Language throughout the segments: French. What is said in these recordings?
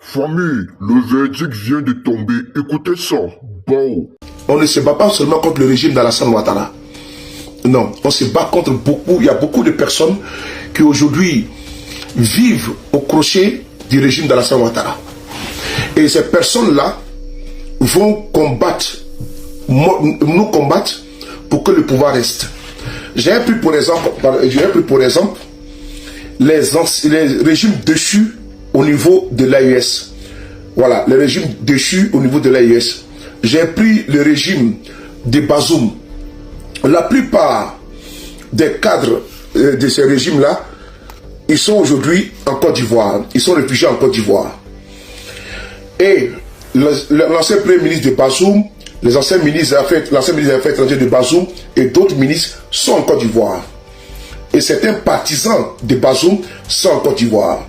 Famille, le verdict vient de tomber. Écoutez ça. Bon. On ne se bat pas seulement contre le régime d'Alassane Ouattara. Non, on se bat contre beaucoup. Il y a beaucoup de personnes qui aujourd'hui vivent au crochet du régime d'Alassane Ouattara. Et ces personnes-là vont combattre, nous combattre pour que le pouvoir reste. J'ai pris pour exemple les régimes déchus au niveau de l'AES. Voilà, les régimes déchus au niveau de l'AES. J'ai pris le régime de Bazoum. La plupart des cadres de ces régimes-là, ils sont aujourd'hui en Côte d'Ivoire. Ils sont réfugiés en Côte d'Ivoire. Et l'ancien premier ministre de Bazoum, l'ancien ministre des Affaires étrangères de Bazoum et d'autres ministres sont en Côte d'Ivoire. Et certains partisans de Bazoum sont en Côte d'Ivoire.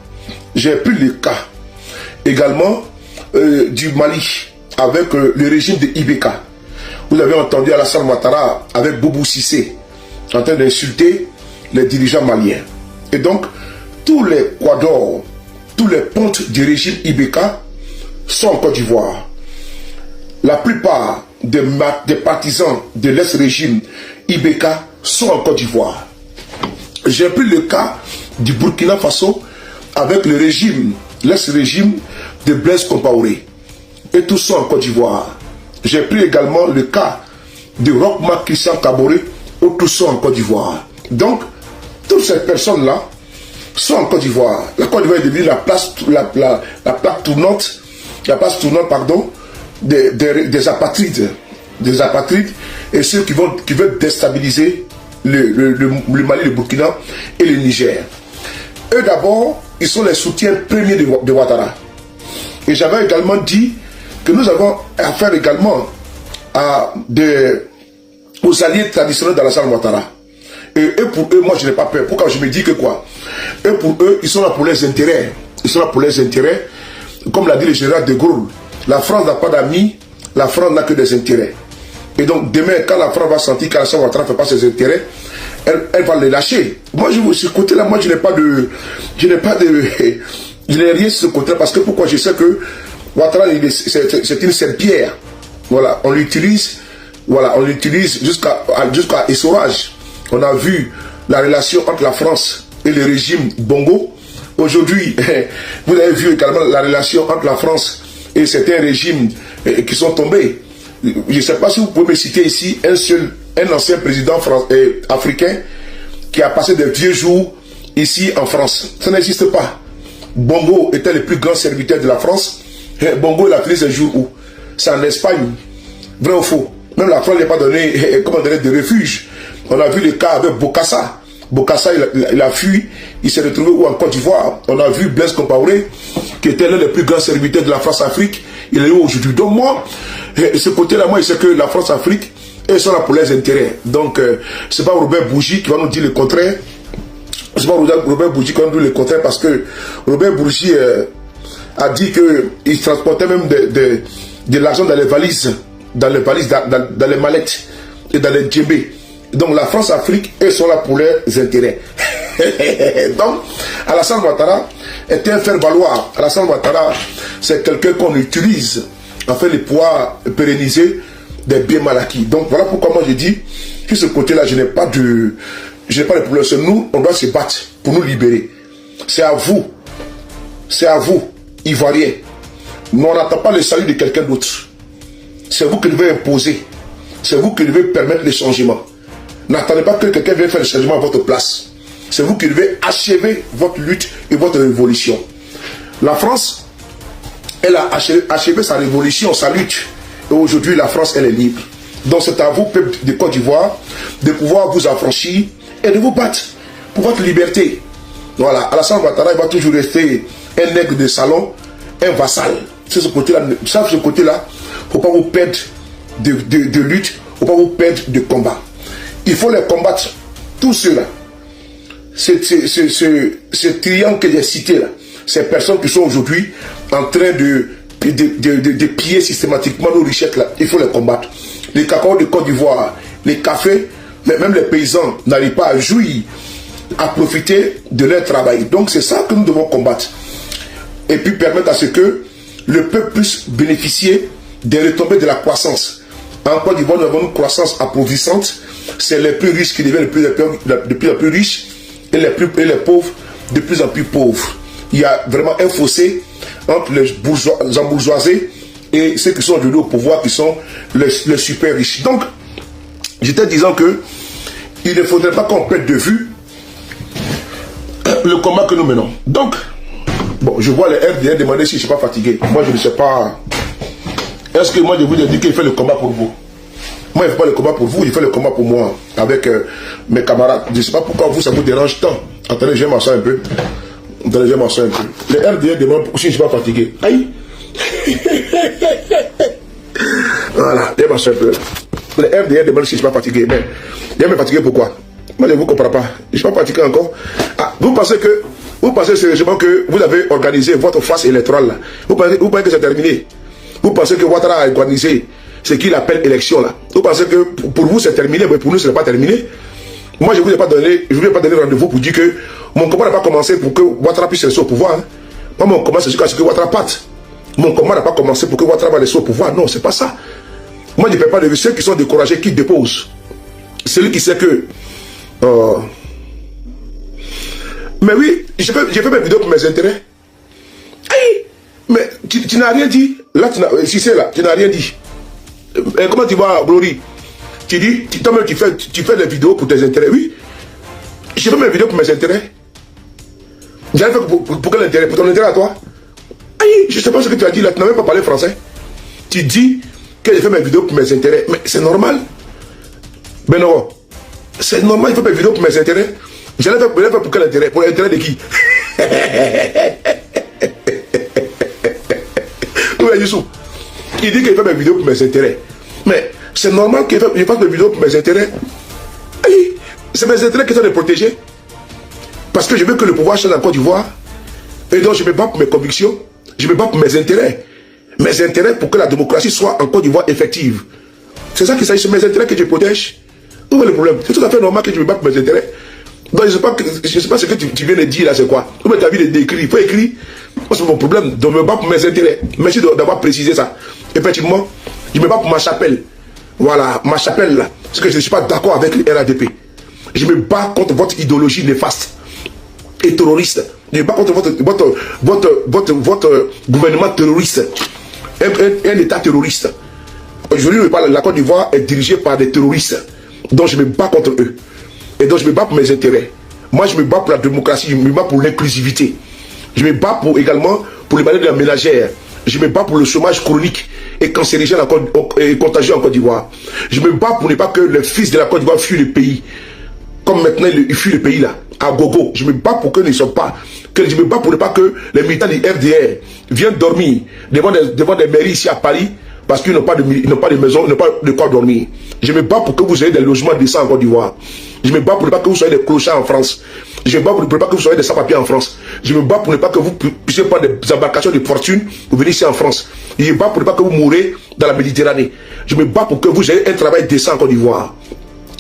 J'ai pris le cas également du Mali avec le régime de Ibeka. Vous avez entendu Alassane Ouattara avec Boubou Cissé en train d'insulter les dirigeants maliens. Et donc, tous les quadors, tous les pontes du régime Ibeka sont en Côte d'Ivoire. La plupart des partisans de l'ex-régime Ibeka sont en Côte d'Ivoire. J'ai pris le cas du Burkina Faso avec le régime, l'ex-régime de Blaise Compaoré. Et tous sont en Côte d'Ivoire. J'ai pris également le cas de Roch-Marc Christian Kaboré, où tous sont en Côte d'Ivoire. Donc, toutes ces personnes-là sont en Côte d'Ivoire. La Côte d'Ivoire est devenue la place tournante des apatrides. Des apatrides et ceux qui veulent déstabiliser le Mali, le Burkina et le Niger. Eux d'abord, ils sont les soutiens premiers de Ouattara. Et j'avais également dit que nous avons affaire également aux alliés traditionnels d'Alassane Ouattara. Et pour eux, moi je n'ai pas peur. Pourquoi je me dis que quoi? Et pour eux, ils sont là pour les intérêts. Ils sont là pour les intérêts. Comme l'a dit le général de Gaulle, la France n'a pas d'amis, la France n'a que des intérêts. Et donc demain, quand la France va sentir qu'Alassane Ouattara ne fait pas ses intérêts, elle va les lâcher. Moi, ce côté-là, moi, je n'ai rien sur ce côté-là, parce que pourquoi? Je sais que Ouattara, c'est une serpillère. Voilà, on l'utilise jusqu'à essorage. On a vu la relation entre la France et le régime Bongo. Aujourd'hui, vous avez vu également la relation entre la France et certains régimes qui sont tombés. Je ne sais pas si vous pouvez me citer ici un ancien président africain qui a passé des vieux jours ici en France. Ça n'existe pas. Bongo était le plus grand serviteur de la France. Bongo, il a fini ses jours où? C'est en Espagne. Vrai ou faux? Même la France n'a pas donné, de refuge. On a vu le cas avec Bokassa. Bokassa, il a fui. Il s'est retrouvé où? En Côte d'Ivoire. On a vu Blaise Compaoré, qui était l'un des plus grands serviteurs de la France-Afrique. Il est où aujourd'hui? Donc moi, ce côté-là, moi, je sais que la France-Afrique, ils sont là pour les intérêts. Donc, c'est pas Robert Bourgi qui va nous dire le contraire. C'est pas Robert Bourgi qui va nous dire le contraire, parce que Robert Bourgi a dit qu'il transportait même de l'argent dans les valises, dans les mallettes et dans les djembés. Donc la France-Afrique, ils sont là pour leurs intérêts. Donc, Alassane Ouattara est un faire-valoir. Alassane Ouattara, c'est quelqu'un qu'on utilise afin de pouvoir pérenniser des biens mal acquis. Donc voilà pourquoi moi je dis que ce côté-là, je n'ai pas de problème. C'est nous, on doit se battre pour nous libérer. C'est à vous, Ivoiriens. Mais on n'attend pas le salut de quelqu'un d'autre. C'est vous qui devez imposer. C'est vous qui devez permettre les changements. N'attendez pas que quelqu'un vienne faire le changement à votre place. C'est vous qui devez achever votre lutte et votre révolution. La France, elle a achevé sa révolution, sa lutte. Et aujourd'hui, la France, elle est libre. Donc c'est à vous, peuple de Côte d'Ivoire, de pouvoir vous affranchir et de vous battre pour votre liberté. Voilà, Alassane Ouattara, il va toujours rester un nègre de salon, un vassal. C'est ce côté-là. Ce côté-là, il ne faut pas vous perdre de lutte, il ne faut pas vous perdre de combat. Il faut les combattre, tous ceux-là. Ce triangle que j'ai cité là, ces personnes qui sont aujourd'hui en train de piller systématiquement nos richesses là, il faut les combattre. Les cacao de Côte d'Ivoire, les cafés, même les paysans n'arrivent pas à jouir, à profiter de leur travail. Donc c'est ça que nous devons combattre. Et puis permettre à ce que le peuple puisse bénéficier des retombées de la croissance. En Côte d'Ivoire, nous avons une croissance appauvrissante. C'est les plus riches qui deviennent de plus en plus riches et les pauvres de plus en plus pauvres. Il y a vraiment un fossé entre les embourgeoisés et ceux qui sont aujourd'hui au pouvoir, qui sont les super riches. Donc, j'étais disant que il ne faudrait pas qu'on perde de vue le combat que nous menons. Donc, bon, je vois les RDR demander si je ne suis pas fatigué. Moi, je ne sais pas. Est-ce que moi, je vous ai dit qu'il fait le combat pour vous? Moi, il ne fait pas le combat pour vous, il fait le combat pour moi, avec mes camarades. Je ne sais pas pourquoi vous, ça vous dérange tant. Attendez, je vais m'asseoir un peu. Attendez, je vais m'asseoir un peu. Les RDR demandent si je ne suis pas fatigué. Aïe! Voilà, je vais m'asseoir un peu. Les RDR demandent si je ne suis pas fatigué. Mais, je vais me fatiguer pourquoi? Moi, je ne vous comprends pas. Je ne suis pas fatigué encore. Ah, vous pensez sérieusement que vous avez organisé votre phase électorale là. Vous pensez que c'est terminé? Vous pensez que Ouattara a organisé ce qu'il appelle élection là? Vous pensez que pour vous c'est terminé, mais pour nous ce n'est pas terminé? Moi je ne vous ai pas donné rendez-vous pour dire que mon combat n'a pas commencé pour que Ouattara puisse rester au pouvoir. Hein. Moi mon combat c'est jusqu'à ce que Ouattara parte. Mon combat n'a pas commencé pour que Ouattara va rester au pouvoir. Non, c'est pas ça. Moi je ne fais pas de ceux qui sont découragés qui déposent. Celui qui sait que mais oui, j'ai fait mes vidéos pour mes intérêts. Aïe! Mais tu n'as rien dit. Là, si c'est là, tu n'as rien dit. Comment tu vois, Glory? Tu dis, toi-même, tu fais des vidéos pour tes intérêts. Oui. J'ai fait mes vidéos pour mes intérêts. J'ai fait pour quel intérêt? Pour ton intérêt à toi? Aïe! Je ne sais pas ce que tu as dit là. Tu n'as même pas parlé français. Tu dis que j'ai fait mes vidéos pour mes intérêts. Mais c'est normal. Ben non. C'est normal, il faut mes vidéos pour mes intérêts. Je l'ai fait pour quel intérêt? Pour l'intérêt de qui? Il dit qu'il fait mes vidéos pour mes intérêts. Mais c'est normal qu'il fasse mes vidéos pour mes intérêts. C'est mes intérêts qui sont de protéger. Parce que je veux que le pouvoir change en Côte d'Ivoire. Et donc je me bats pour mes convictions. Je me bats pour mes intérêts. Mes intérêts pour que la démocratie soit en Côte d'Ivoire effective. C'est ça qui s'agit, c'est mes intérêts que je protège. Où est le problème? C'est tout à fait normal que je me batte pour mes intérêts. Donc je ne sais pas ce que tu viens de dire là, c'est quoi? Ou bien tu as envie d'écrire, il faut écrire. C'est mon problème, de me battre pour mes intérêts. Merci d'avoir précisé ça. Effectivement, je me bats pour ma chapelle. Voilà, ma chapelle là. Parce que je ne suis pas d'accord avec le RADP. Je me bats contre votre idéologie néfaste et terroriste. Je me bats contre votre gouvernement terroriste. Un État terroriste. Aujourd'hui, la Côte d'Ivoire est dirigée par des terroristes. Donc je me bats contre eux. Et donc je me bats pour mes intérêts. Moi je me bats pour la démocratie, je me bats pour l'inclusivité. Je me bats également pour les maladies de la ménagère. Je me bats pour le chômage chronique et cancérigène et contagieux en Côte d'Ivoire. Je me bats pour ne pas que les fils de la Côte d'Ivoire fuient le pays. Comme maintenant ils fuient le pays là, à gogo. Je me bats pour que ne soient pas. Je me bats pour ne pas que les militants du RDR viennent dormir devant des mairies ici à Paris. Parce qu'ils n'ont pas de maison, ils n'ont pas de quoi dormir. Je me bats pour que vous ayez des logements décents en Côte d'Ivoire. Je me bats pour ne pas que vous soyez des clochards en France. Je me bats pour ne pas que vous soyez des sans-papiers en France. Je me bats pour ne pas que vous puissiez prendre des embarcations de fortune pour venir ici en France. Je me bats pour ne pas que vous mourrez dans la Méditerranée. Je me bats pour que vous ayez un travail décent en Côte d'Ivoire.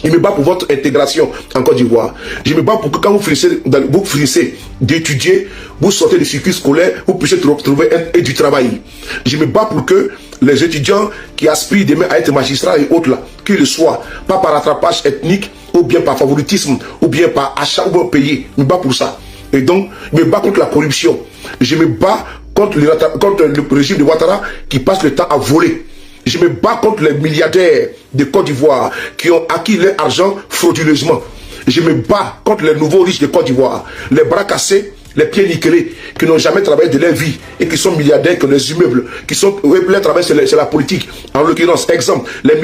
Je me bats pour votre intégration en Côte d'Ivoire. Je me bats pour que quand vous finissez d'étudier, vous sortez du circuit scolaire, vous puissiez trouver du travail. Je me bats pour que les étudiants qui aspirent demain à être magistrats et autres là, qu'ils le soient, pas par rattrapage ethnique, ou bien par favoritisme, ou bien par achat ou bien payé. Je me bats pour ça. Et donc, je me bats contre la corruption. Je me bats contre le régime de Ouattara qui passe le temps à voler. Je me bats contre les milliardaires de Côte d'Ivoire qui ont acquis leur argent frauduleusement. Je me bats contre les nouveaux riches de Côte d'Ivoire, les bras cassés, les pieds nickelés, qui n'ont jamais travaillé de leur vie et qui sont milliardaires, qui ont des immeubles, qui sont leur travail, c'est la politique. En l'occurrence, exemple, les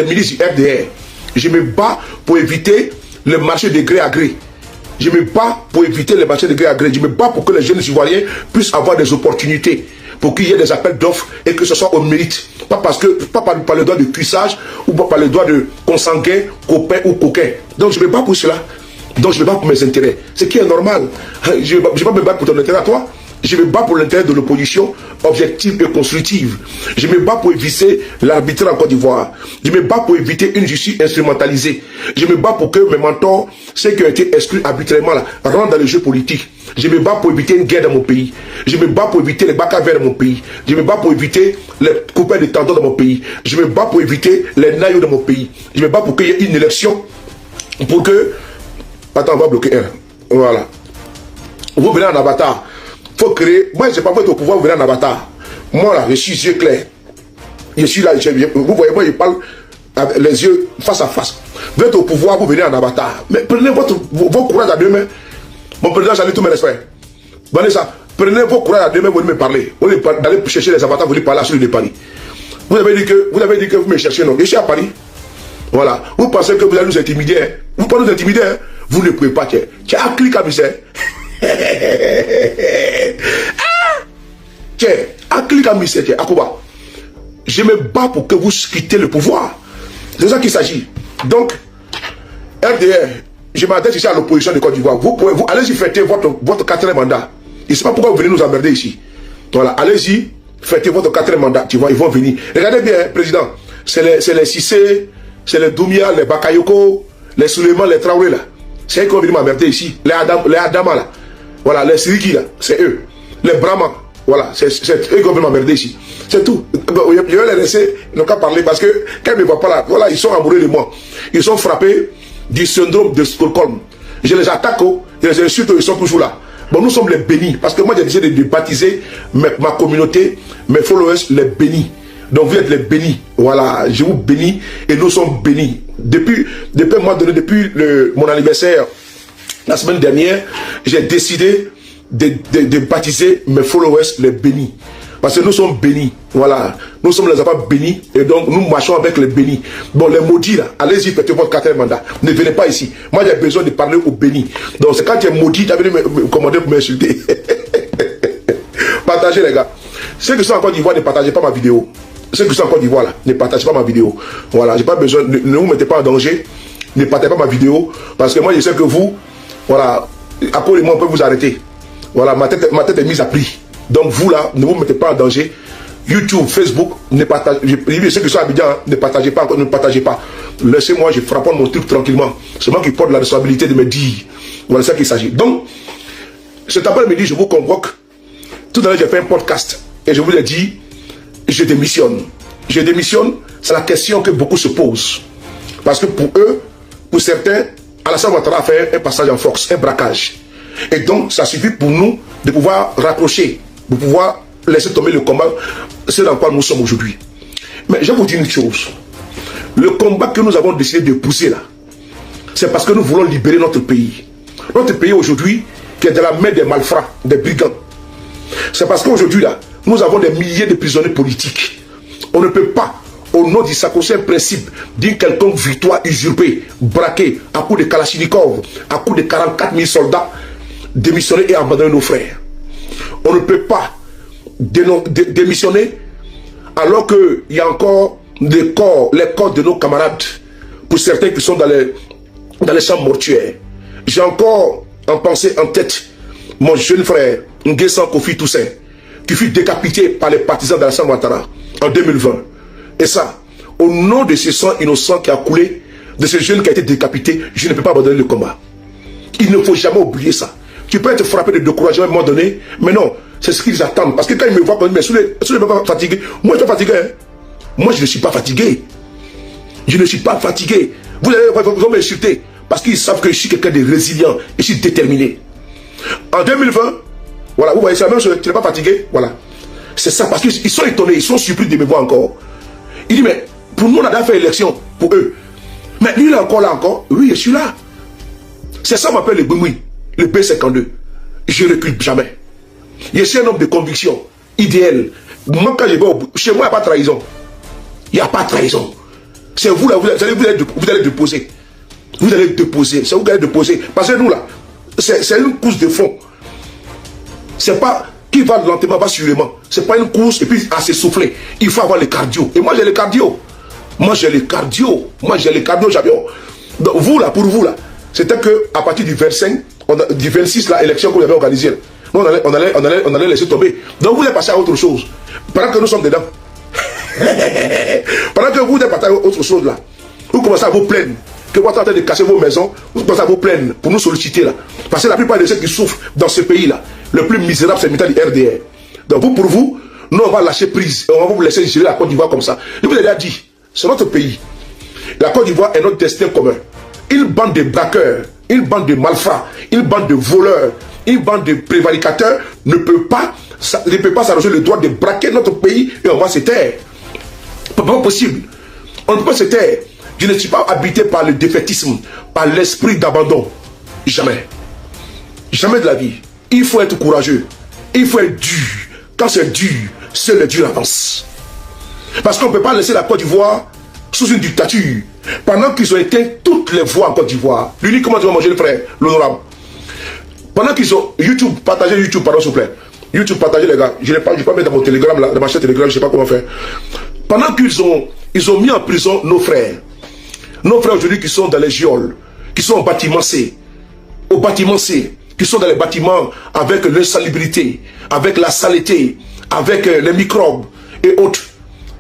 milices du FDR. Je me bats pour éviter le marché de gré à gré. Je me bats pour éviter le marché de gré à gré. Je me bats pour que les jeunes Ivoiriens puissent avoir des opportunités, pour qu'il y ait des appels d'offres et que ce soit au mérite. Pas par le droit de cuissage ou pas par le droit de consanguin, copain ou coquin. Donc je me bats pour cela. Donc je me bats pour mes intérêts. Ce qui est normal. Je ne vais pas me battre pour ton intérêt à toi. Je me bats pour l'intérêt de l'opposition objective et constructive. Je me bats pour éviter l'arbitraire en Côte d'Ivoire. Je me bats pour éviter une justice instrumentalisée. Je me bats pour que mes mentors, ceux qui ont été exclus arbitrairement, là, rentrent dans le jeu politique. Je me bats pour éviter une guerre dans mon pays. Je me bats pour éviter les bacs à verre dans mon pays. Je me bats pour éviter les coupeurs de tendons dans mon pays. Je me bats pour éviter les naïos dans mon pays. Je me bats pour qu'il y ait une élection pour que... Attends, on va bloquer un. Voilà. Vous venez en avatar. Faut créer. Moi, je n'ai pas fait au pouvoir, vous venez en avatar. Moi, là, je suis yeux clairs. Je suis là, vous voyez, moi, je parle avec les yeux face à face. Vous êtes au pouvoir, vous venez en avatar. Mais prenez vos courage à deux mains. Mon président, j'en ai tout mes respects. Prenez ça. Prenez vos courage à deux mains, vous venez me parler. Vous venez d'aller chercher les avatars, vous venez parler à celui de Paris. Vous avez dit que vous me cherchez, non. Je suis à Paris. Voilà. Vous pensez que vous allez nous intimider. Hein? Vous pouvez nous intimider. Hein? Vous ne pouvez pas. Tu as un clic à misère. Tiens, un clic à misère. Akouba. Je me bats pour que vous quittez le pouvoir. C'est de ça qu'il s'agit. Donc, RDR, je m'adresse ici à l'opposition de Côte d'Ivoire. Vous allez-y fêter votre 4e mandat. Je ne sais pas pourquoi vous venez nous emmerder ici. Voilà, allez-y, fêtez votre 4e mandat. Tu vois, ils vont venir. Regardez bien, président. C'est les Cissé, c'est les Doumia, les Bakayoko, les Suleiman, les Traoré là. C'est eux qui vont venir m'emmerder ici. Les Adama là. Voilà, les Siriki là. C'est eux. Les Brahma. Voilà, c'est eux qui vont venir m'emmerder ici. C'est tout. Je vais les laisser, ils n'ont qu'à parler parce que quand ils ne me voient pas là, voilà, ils sont amoureux de moi. Ils sont frappés du syndrome de Stockholm. Je les attaque, je les insulte, ils sont toujours là. Bon, nous sommes les bénis. Parce que moi, j'ai décidé de baptiser ma communauté, mes followers, les bénis. Donc, vous êtes les bénis. Voilà, je vous bénis et nous sommes bénis. Depuis mon anniversaire, la semaine dernière, j'ai décidé de baptiser mes followers les bénis. Parce que nous sommes bénis. Voilà. Nous sommes les enfants bénis. Et donc, nous marchons avec les bénis. Bon, les maudits, là, allez-y, faites votre 4e mandat. Ne venez pas ici. Moi, j'ai besoin de parler aux bénis. Donc, c'est quand tu es maudit, tu as venu me commander pour m'insulter. Partagez, les gars. Ceux qui sont en Côte d'Ivoire, ne partagez pas ma vidéo. Ceux qui sont en Côte d'Ivoire, là, ne partagez pas ma vidéo. Voilà. J'ai pas besoin, ne vous mettez pas en danger. Ne partagez pas ma vidéo. Parce que moi, je sais que vous, voilà, appelez-moi, on peut vous arrêter. Voilà, ma tête est mise à prix. Donc vous là, ne vous mettez pas en danger. YouTube, Facebook, ne partagez. Ceux qui sont à Abidjan, ne partagez pas, ne partagez pas. Laissez-moi, je frappe mon truc tranquillement. C'est moi qui porte la responsabilité de me dire. Voilà, c'est ça qu'il s'agit. Donc, cet après-midi, je vous convoque. Tout à l'heure, j'ai fait un podcast et je vous ai dit, je démissionne. Je démissionne, c'est la question que beaucoup se posent. Parce que pour eux, pour certains, Alassane Ouattara a fait un passage en force, un braquage. Et donc, ça suffit pour nous de pouvoir raccrocher, de pouvoir laisser tomber le combat, c'est dans quoi nous sommes aujourd'hui. Mais je vais vous dire une chose. Le combat que nous avons décidé de pousser là, c'est parce que nous voulons libérer notre pays. Notre pays aujourd'hui, qui est dans la main des malfrats, des brigands. C'est parce qu'aujourd'hui là, nous avons des milliers de prisonniers politiques. On ne peut pas, au nom du sacro-saint principe d'une quelconque victoire usurpée, braquée, à coup de Kalachnikov, à coup de 44 000 soldats, démissionner et abandonner nos frères. On ne peut pas démissionner alors qu'il y a encore les corps de nos camarades, pour certains qui sont dans les champs mortuaires. J'ai encore en pensée, en tête, mon jeune frère, Nguessan Kofi Toussaint, qui fut décapité par les partisans d'Alassane Ouattara en 2020. Et ça, au nom de ce sang innocent qui a coulé, de ce jeune qui a été décapité, je ne peux pas abandonner le combat. Il ne faut jamais oublier ça. Tu peux être frappé de découragement à un moment donné, mais non, c'est ce qu'ils attendent. Parce que quand ils me voient, mais sous les fatigués, moi je suis fatigué. Hein? Moi je ne suis pas fatigué. Je ne suis pas fatigué. Vous allez m'insulter parce qu'ils savent que je suis quelqu'un de résilient et je suis déterminé. En 2020, voilà, vous voyez, c'est la même chose, tu n'es pas fatigué, voilà. C'est ça, parce qu'ils sont étonnés, ils sont surpris de me voir encore. Il dit, mais pour nous, on a déjà fait élection, pour eux. Mais lui, il est encore là, encore. Oui, je suis là. C'est ça qu'on appelle le Boumoui. Le B52, je ne recule jamais. Je suis un homme de conviction, idéal. Moi, quand je vais chez moi, il n'y a pas de trahison. Il n'y a pas de trahison. C'est vous là, vous allez déposer. Vous allez déposer. C'est vous qui allez déposer. Parce que nous là, c'est une course de fond. C'est pas qui va lentement, va sûrement. C'est pas une course et puis à s'essouffler. Il faut avoir le cardio. Et moi, j'ai le cardio. Moi, j'ai le cardio. Moi, j'ai le cardio, j'avions. Donc, vous là, pour vous là, c'était que à partir du 25, du 26, la élection que vous avez organisée, on allait laisser tomber. Donc vous allez passer à autre chose. Pendant que nous sommes dedans. Pendant que vous allez passer à autre chose là. Vous commencez à vous plaindre. Que vous êtes en train de casser vos maisons. Vous commencez à vous plaindre pour nous solliciter là. Parce que la plupart de ceux qui souffrent dans ce pays là, le plus misérable c'est le militant du RDR. Donc vous, pour vous, nous on va lâcher prise. Et on va vous laisser gérer la Côte d'Ivoire comme ça. Je vous ai déjà dit, c'est notre pays. La Côte d'Ivoire est notre destin commun. Une bande de braqueurs, une bande de malfrats, une bande de voleurs, une bande de prévaricateurs ne peut pas s'arroger le droit de braquer notre pays et on va se taire. C'est pas possible. On ne peut pas se taire. Je ne suis pas habité par le défaitisme, par l'esprit d'abandon. Jamais. Jamais de la vie. Il faut être courageux. Il faut être dur. Quand c'est dur, seul le dur avance. Parce qu'on ne peut pas laisser la Côte d'Ivoire sous une dictature. Pendant qu'ils ont éteint toutes les voix en Côte d'Ivoire. L'unique, comment tu vas manger le frère, l'honorable. Pendant qu'ils ont... YouTube, partagez YouTube, pardon, s'il vous plaît. YouTube, partagez les gars. Je ne vais pas mettre dans mon télégramme, là, dans ma chaîne télégramme, je ne sais pas comment faire. Pendant qu'ils ont mis en prison nos frères. Nos frères aujourd'hui qui sont dans les geôles, qui sont au bâtiment C. Au bâtiment C. Qui sont dans les bâtiments avec l'insalubrité, avec la saleté, avec les microbes et autres.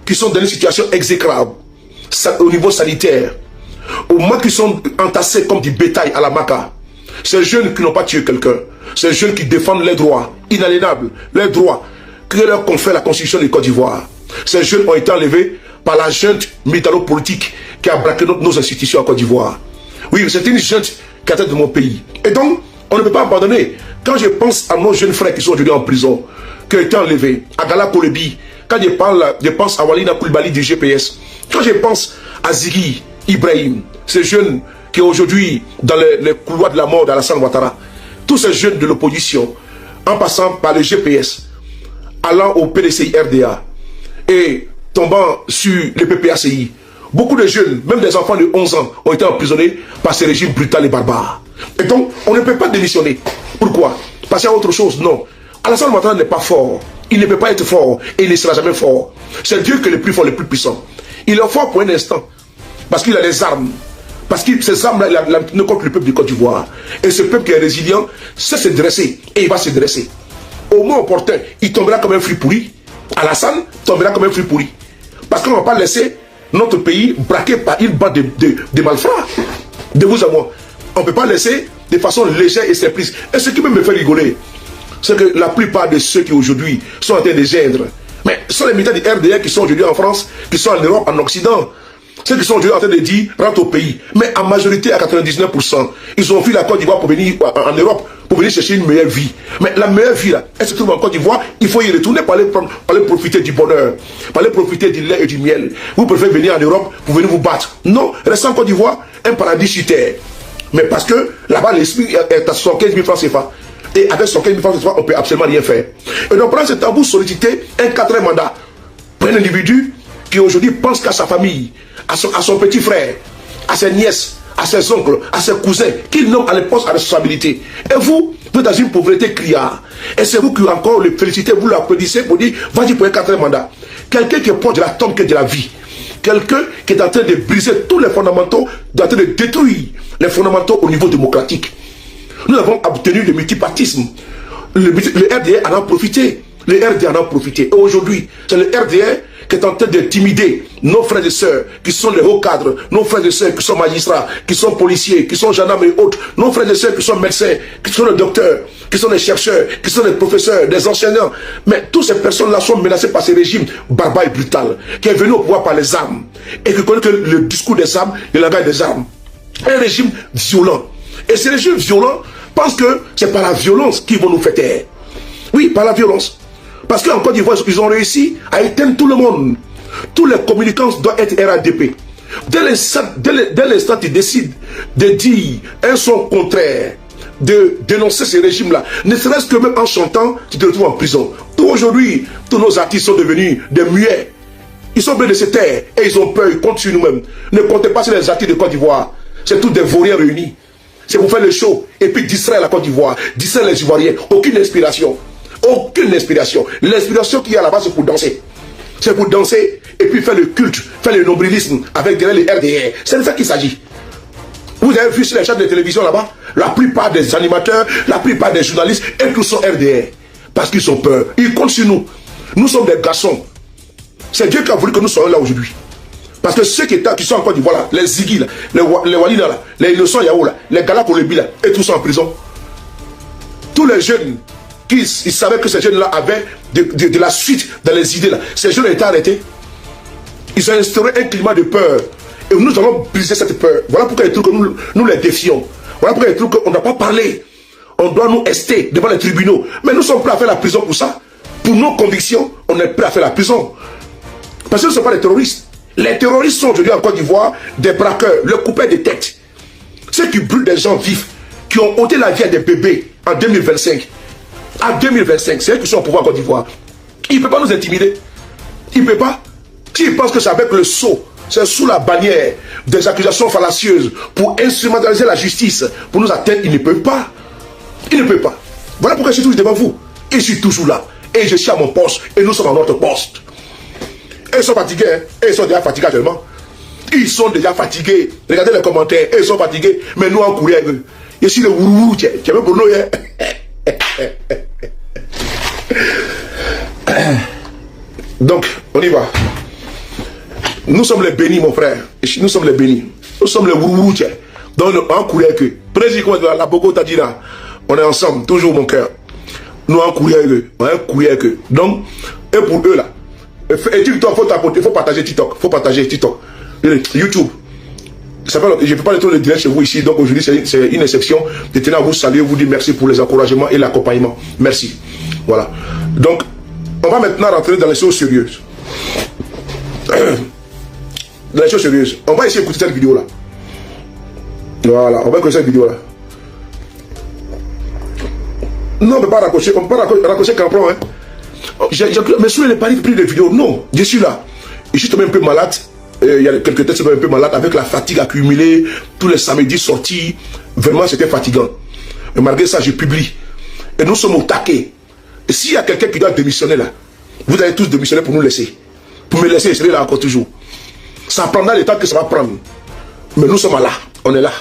Qui sont dans une situation exécrable. Au niveau sanitaire, au moins qu'ils sont entassés comme du bétail à la maca. Ces jeunes qui n'ont pas tué quelqu'un, ces jeunes qui défendent les droits inaliénables, les droits que leur confère la Constitution de Côte d'Ivoire. Ces jeunes ont été enlevés par la junte militaro-politique qui a braqué nos institutions en Côte d'Ivoire. Oui, c'est une junte qui a tête de mon pays. Et donc, on ne peut pas abandonner. Quand je pense à nos jeunes frères qui sont aujourd'hui en prison, qui ont été enlevés, à Gala Kolebi, quand je pense à Walina Koulibaly du GPS, quand je pense à Ziggy Ibrahim, ces jeunes qui sont aujourd'hui dans les couloirs de la mort d'Alassane Ouattara, tous ces jeunes de l'opposition, en passant par le GPS, allant au PDCI RDA et tombant sur le PPACI, beaucoup de jeunes, même des enfants de 11 ans, ont été emprisonnés par ces régimes brutaux et barbares. Et donc, on ne peut pas démissionner. Pourquoi? Parce qu'il y a autre chose. Non. Alassane Ouattara n'est pas fort. Il ne peut pas être fort et il ne sera jamais fort. C'est Dieu qui est le plus fort, le plus puissant. Il est fort pour un instant. Parce qu'il a des armes. Parce que ces armes-là, il a tenu contre le peuple du Côte d'Ivoire. Et ce peuple qui est résilient, sait se dresser. Et il va se dresser. Au moins opportun, il tombera comme un fruit pourri. Alassane tombera comme un fruit pourri. Parce qu'on ne va pas laisser notre pays braqué par une bande de malfrats. De vous à moi. On ne peut pas laisser de façon légère et surprise. Et ce qui peut me faire rigoler, c'est que la plupart de ceux qui aujourd'hui sont en train de gendre, mais ce sont les militants du RDR qui sont aujourd'hui en France, qui sont en Europe, en Occident. Ceux qui sont aujourd'hui en train de dire rentre au pays. Mais en majorité, à 99%, ils ont fui la Côte d'Ivoire pour venir en Europe, pour venir chercher une meilleure vie. Mais la meilleure vie, là, elle se trouve en Côte d'Ivoire, il faut y retourner pour aller profiter du bonheur, pour aller profiter du lait et du miel. Vous préférez venir en Europe pour venir vous battre. Non, restez en Côte d'Ivoire, un paradis sur terre. Mais parce que là-bas, l'esprit est à 75 000 francs CFA. Et avec 75 000 francs CFA, on ne peut absolument rien faire. Et donc, pendant ce temps, vous sollicitez un 4e mandat pour un individu qui aujourd'hui pense qu'à sa famille, à son petit frère, à ses nièces, à ses oncles, à ses cousins, qu'il nomme à l'époque à responsabilité. Et vous êtes dans une pauvreté criard. Et c'est vous qui encore le félicitez, vous l'applaudissez pour dire, vas-y pour un 4e mandat. Quelqu'un qui est proche de la tombe que de la vie. Quelqu'un qui est en train de briser tous les fondamentaux, en train de détruire les fondamentaux au niveau démocratique. Nous avons obtenu le multipartisme. Le RDR en a profité. Le RDR en a profité. Et aujourd'hui, c'est le RDR qui est en train d'intimider nos frères et sœurs, qui sont les hauts cadres, nos frères et sœurs qui sont magistrats, qui sont policiers, qui sont gendarmes et autres, nos frères et sœurs qui sont médecins, qui sont les docteurs, qui sont les chercheurs, qui sont les professeurs, des enseignants. Mais toutes ces personnes-là sont menacées par ce régime barbare et brutal, qui est venu au pouvoir par les armes, et qui connaît que le discours des armes, le langage des armes. Un régime violent. Et ce régime violent pense que c'est par la violence qu'ils vont nous faire taire. Oui, par la violence. Parce qu'en Côte d'Ivoire, ils ont réussi à éteindre tout le monde. Tous les communicants doivent être RADP. Dès l'instant qu'ils décident de dire un son contraire, de dénoncer ces régimes-là, ne serait-ce que même en chantant, tu te retrouves en prison. Aujourd'hui, tous nos artistes sont devenus des muets. Ils sont obligés de se taire et ils ont peur, ils comptent sur nous-mêmes. Ne comptez pas sur les artistes de Côte d'Ivoire. C'est tous des vauriens réunis. C'est pour faire le show et puis distraire la Côte d'Ivoire, distraire les Ivoiriens. Aucune inspiration. Aucune inspiration. L'inspiration qu'il y a là-bas, c'est pour danser. C'est pour danser et puis faire le culte, faire le nombrilisme avec derrière les RDR. C'est de ça qu'il s'agit. Vous avez vu sur les chaînes de télévision là-bas, la plupart des animateurs, la plupart des journalistes, et tous sont RDR. Parce qu'ils ont peur. Ils comptent sur nous. Nous sommes des garçons. C'est Dieu qui a voulu que nous soyons là aujourd'hui. Parce que ceux qui sont en Côte d'Ivoire là, les Ziggy là, les Walina là, les Innocents Yao là, les Gala Kolebi là, et tous sont en prison. Tous les jeunes ils savaient que ces jeunes-là avaient de la suite dans les idées là. Ces jeunes ont été arrêtés. Ils ont instauré un climat de peur. Et nous allons briser cette peur. Voilà pourquoi il y a des trucs que nous les défions. Voilà pourquoi il y a des trucs qu'on ne doit pas parler. On doit nous rester devant les tribunaux. Mais nous sommes prêts à faire la prison pour ça. Pour nos convictions, on est prêts à faire la prison. Parce que ce ne sont pas des terroristes. Les terroristes sont aujourd'hui en Côte d'Ivoire des braqueurs, le coupeurs de tête. Ceux qui brûlent des gens vifs, qui ont ôté la vie à des bébés en 2025. En 2025, c'est eux qui sont au pouvoir en Côte d'Ivoire. Ils ne peuvent pas nous intimider. Ils ne peuvent pas. S'ils pensent que c'est avec le sceau, c'est sous la bannière des accusations fallacieuses pour instrumentaliser la justice, pour nous atteindre, ils ne peuvent pas. Ils ne peuvent pas. Voilà pourquoi je suis toujours devant vous. Et je suis toujours là. Et je suis à mon poste. Et nous sommes à notre poste. Et ils sont fatigués. Hein? Et ils sont déjà fatigués actuellement. Ils sont déjà fatigués. Regardez les commentaires. Et ils sont fatigués. Mais nous, en courrier. Je suis le wourou. Tu es même pour nous. Donc, on y va. Nous sommes les bénis, mon frère. Nous sommes les bénis. Nous sommes les wourou. Donc, en courrier que. Président, la Boko t'a dit là. On est ensemble, toujours mon cœur. Nous en courrier que. Donc, et pour eux là. Et TikTok, il faut partager TikTok. Il faut partager TikTok. YouTube. Je ne peux pas le dire chez vous ici. Donc aujourd'hui, c'est une exception. Je tenais à vous saluer, vous dire merci pour les encouragements et l'accompagnement. Merci. Voilà. Donc, on va maintenant rentrer dans les choses sérieuses. Dans les choses sérieuses. On va essayer d'écouter cette vidéo là. Voilà, on va écouter cette vidéo là. Non, on ne peut pas raccrocher. On ne peut pas raccrocher Campron. Hein. Mais sur les paris pris de vidéos, non. Je suis là. Je suis même un peu malade. Il y a quelques tests, un peu malade avec la fatigue accumulée. Tous les samedis sortis. Vraiment, c'était fatigant. Mais malgré ça, je publie. Et nous sommes au taquet. Et s'il y a quelqu'un qui doit démissionner là, vous allez tous démissionner pour nous laisser. Pour me laisser, je serai là encore toujours. Ça prendra le temps que ça va prendre. Mais nous sommes là. On est là.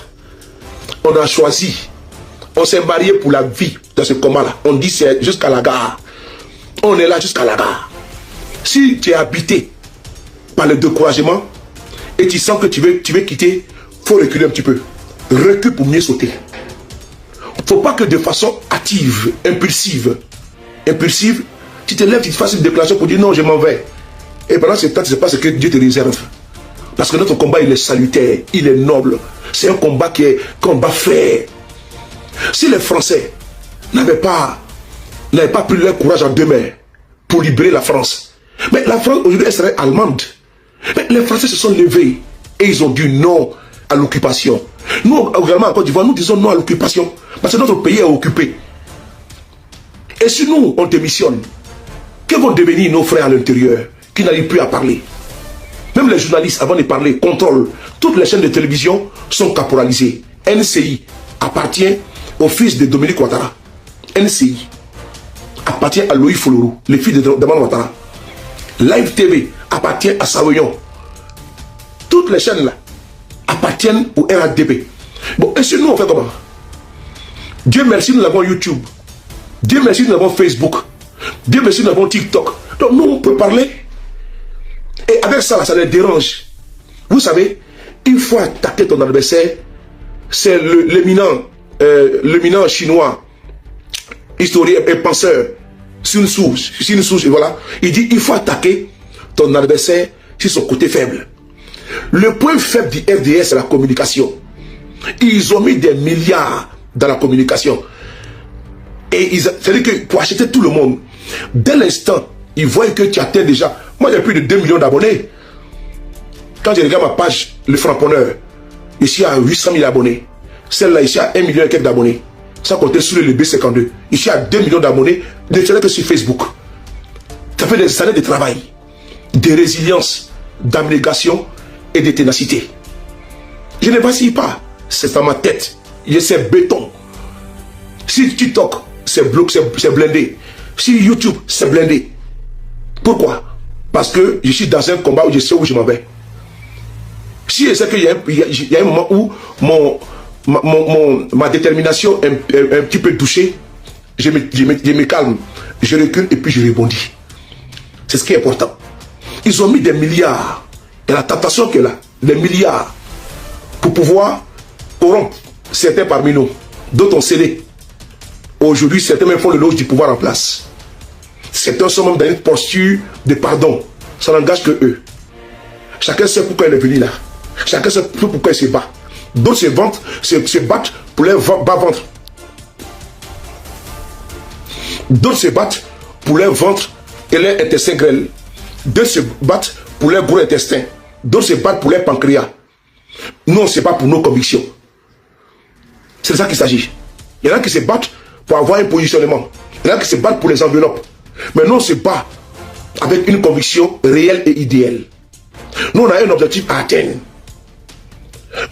On a choisi. On s'est marié pour la vie dans ce combat-là. On dit c'est jusqu'à la gare. On est là jusqu'à la gare. Si tu es habité par le découragement et tu sens que tu veux quitter, il faut reculer un petit peu. Recule pour mieux sauter. Il ne faut pas que de façon hâtive, impulsive, tu te lèves, tu te fasses une déclaration pour dire non, je m'en vais. Et pendant ce temps, tu ne sais pas ce que Dieu te réserve. Parce que notre combat, il est salutaire, il est noble. C'est un combat qui est combat frère. Si les Français n'avaient pas pris leur courage en deux mains pour libérer la France, mais la France aujourd'hui elle serait allemande. Mais les Français se sont levés et ils ont dit non à l'occupation. Nous également en Côte d'Ivoire, nous disons non à l'occupation parce que notre pays est occupé. Et si nous on démissionne, que vont devenir nos frères à l'intérieur qui n'arrivent plus à parler? Même les journalistes avant de parler contrôlent. Toutes les chaînes de télévision sont caporalisées. NCI appartient au fils de Dominique Ouattara. NCI appartient à Loïc Folorou, le fils de Daman Ouattara. Live TV appartient à Savoyon. Toutes les chaînes là appartiennent au RADP. Bon, et si nous on fait comment? Dieu merci, nous avons YouTube. Dieu merci, nous avons Facebook. Dieu merci, nous avons TikTok. Donc nous on peut parler. Et avec ça, ça les dérange. Vous savez, il faut attaquer ton adversaire. C'est l'éminent chinois, historien et penseur, Sun Tzu, voilà. Il dit, il faut attaquer ton adversaire sur son côté faible. Le point faible du RDS, c'est la communication. Ils ont mis des milliards dans la communication. Et c'est-à-dire que pour acheter tout le monde, dès l'instant, ils voient que tu atteins déjà. Moi, j'ai plus de 2 millions d'abonnés. Quand je regarde ma page, le Frapponneur, ici à 800 000 abonnés. Celle-là, ici à 1 million et quelques d'abonnés. Sans compter sur le B52. Ici à 2 millions d'abonnés, ne serait que sur Facebook. Ça fait des années de travail, de résilience, d'abnégation et de ténacité. Je ne vacille pas. C'est dans ma tête. C'est béton. Si TikTok, c'est blindé. Si YouTube, c'est blindé. Pourquoi? Parce que je suis dans un combat où je sais où je m'en vais. Si je sais qu'il y a un moment où ma détermination est un petit peu touchée, je me calme, je recule et puis je rebondis. C'est ce qui est important. Ils ont mis des milliards, et la tentation qu'elle a, des milliards, pour pouvoir corrompre certains parmi nous. D'autres ont cédé. Aujourd'hui, certains même font le loge du pouvoir en place. Certains sont même dans une posture de pardon. Ça n'engage que eux. Chacun sait pourquoi il est venu là. Chacun sait pourquoi il se bat. D'autres se battent pour leur bas-ventre. D'autres se battent pour leur ventre et leur intestin grêle. D'autres se battent pour leur gros intestin. D'autres se battent pour leur pancréas. Nous, on se bat pour nos convictions. C'est de ça qu'il s'agit. Il y en a qui se battent pour avoir un positionnement. Il y en a qui se battent pour les enveloppes. Mais nous, on se bat avec une conviction réelle et idéale. Nous, on a un objectif à atteindre.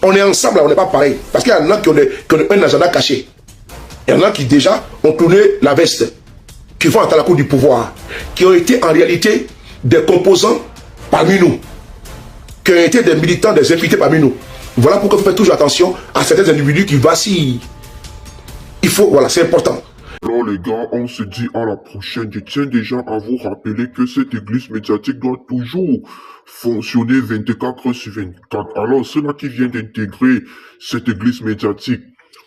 On est ensemble, on n'est pas pareil. Parce qu'il y en a qui ont un agenda caché. Il y en a qui déjà ont tourné la veste, qui vont à la cour du pouvoir, qui ont été en réalité des composants parmi nous, qui ont été des militants, des invités parmi nous. Voilà pourquoi il faut faire toujours attention à certains individus qui vacillent. Il faut, voilà, c'est important. Alors les gars, on se dit à la prochaine. Je tiens déjà à vous rappeler que cette église médiatique doit toujours fonctionner 24 heures sur 24. Alors ceux-là qui viennent d'intégrer cette église médiatique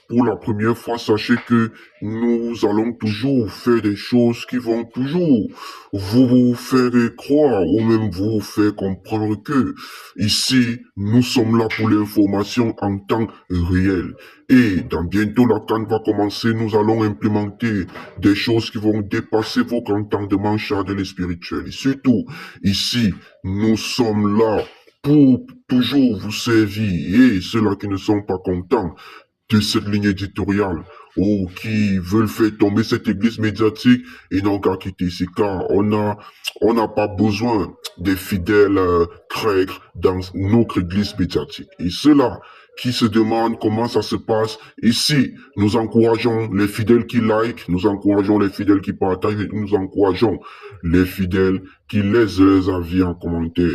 pour la première fois, sachez que nous allons toujours faire des choses qui vont toujours vous faire croire ou même vous faire comprendre que ici, nous sommes là pour l'information en temps réel. Et dans bientôt la CAN va commencer, nous allons implémenter des choses qui vont dépasser vos entendements charnels et spirituels. Et surtout, ici, nous sommes là pour toujours vous servir. Et ceux-là qui ne sont pas contents de cette ligne éditoriale ou qui veulent faire tomber cette église médiatique, ils n'ont qu'à quitter ici car on n'a pas besoin des fidèles crègres dans notre église médiatique. Et ceux-là qui se demandent comment ça se passe, ici, nous encourageons les fidèles qui like, nous encourageons les fidèles qui partagent, et nous encourageons les fidèles qui laissent leurs avis en commentaire.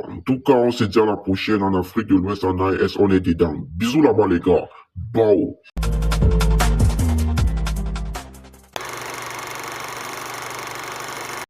En tout cas, on se dit à la prochaine en Afrique de l'Ouest, en AES, on est dedans. Bisous là-bas les gars. Bow.